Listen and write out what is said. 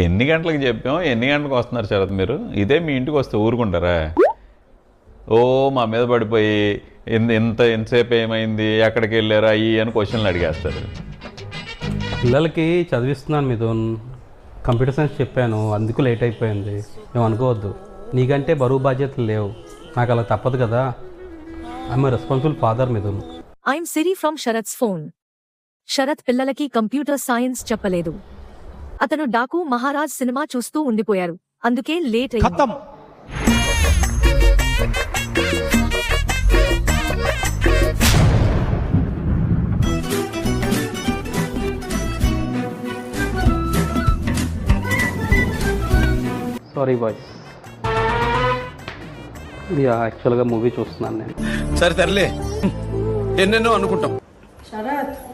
ఎన్ని గంటలకు చెప్పాం, ఎన్ని గంటలకు వస్తున్నారు శరత్ మీరు? ఇదే మీ ఇంటికి వస్తే ఊరుకుంటారా? ఓ మా మీద పడిపోయి ఎంతసేపు ఏమైంది, ఎక్కడికి వెళ్ళారా అయ్యి అని క్వశ్చన్లు అడిగేస్తారు. పిల్లలకి చదివిస్తున్నాను మిథున్, కంప్యూటర్ సైన్స్ చెప్పాను, అందుకు లేట్ అయిపోయింది. మేము అనుకోవద్దు, నీకంటే బరువు బాధ్యతలు లేవు, నాకు అలా తప్పదు కదా. I'm responsible father Mithun. I'm Siri from Sharath's phone. Sharath పిల్లలకి కంప్యూటర్ సైన్స్ చెప్పలేదు. అతను డాకు మహారాజ్ సినిమా చూస్తూ ఉండిపోయారు, అందుకే లేట్ అయింది. సారీ బాయ్, యాక్చువల్గా మూవీ చూస్తున్నాను నేను. సరే తరలే, ఎన్నెన్నో అనుకుంటాం. శరత్